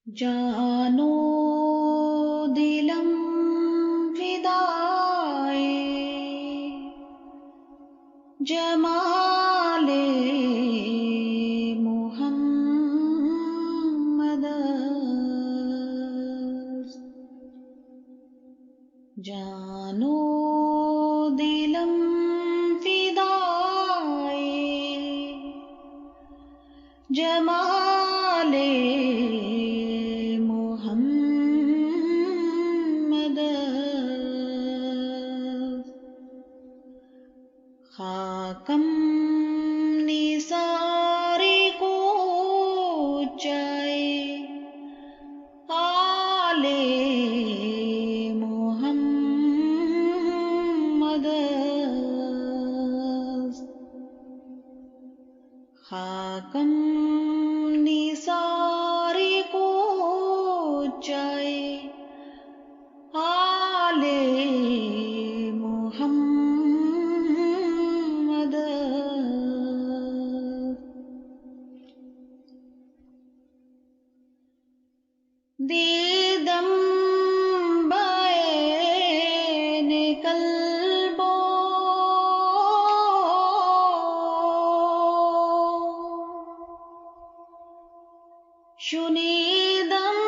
جانو دلم فدائے جمال محمد است۔ جانو دلم فدائے جمال محمد است۔ خاکم نثار کوچائے آل محمد است۔ خاکم نثار کوچائے آل محمد است۔ دیدم بعین قلب و شنیدم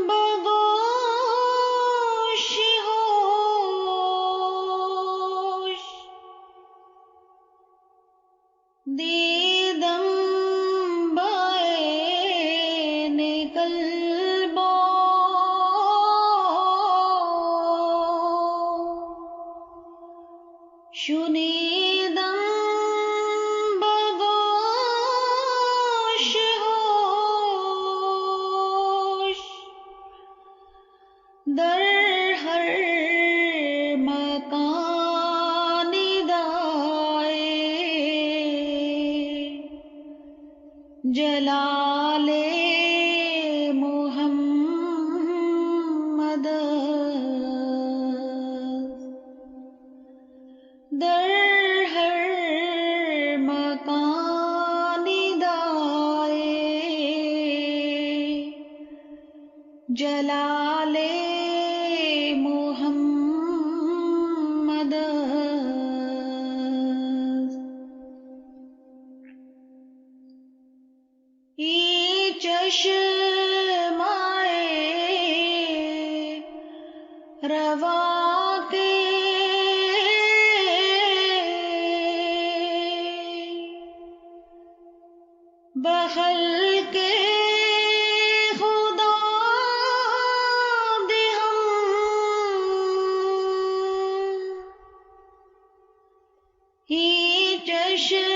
بگوش ہوش، دیدم بعین قلب و شنیدم بگوش ہوش، در ہر مکان ندائے جلال محمد است۔ در ہر مکان ندائے جلال محمد است۔ ای چشمائے رواں کے بخلق خدا دہم، ای چشمائے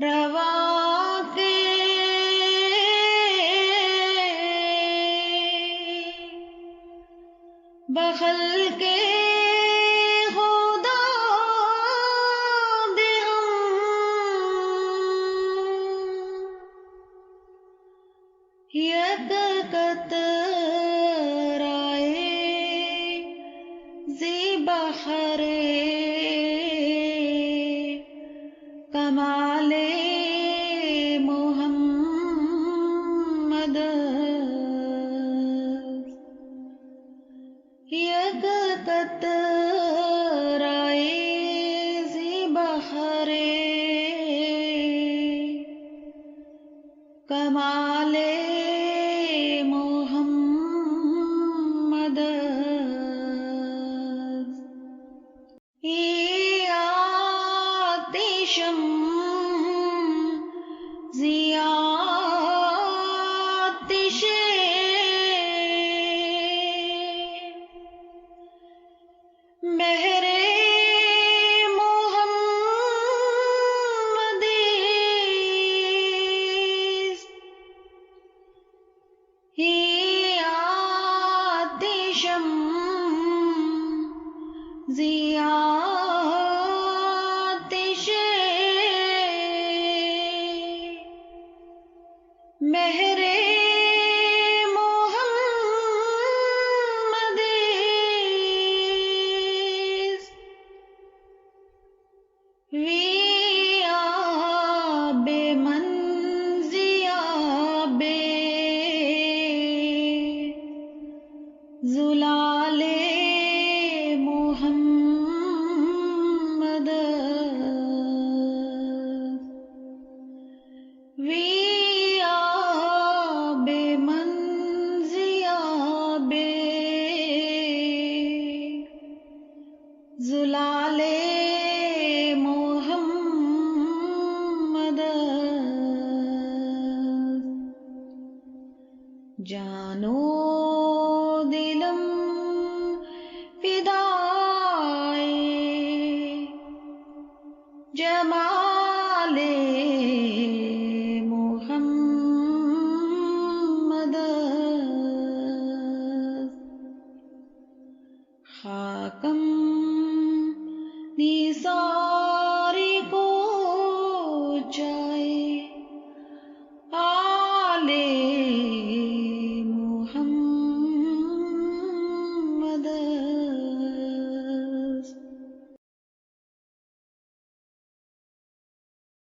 رواں کے بخلق خدا دہم، یک قطرۂ زی بحر کمال محمد است۔ یک قطرۂ زی بحر کمال محمد است۔ ای آتشم زی آتش مہر محمدی است۔ ای آتشم زی آتش مہر محمدی است۔ وی آب من زلال محمد جانو دلم فدائے جمال محمد خاکم نیسا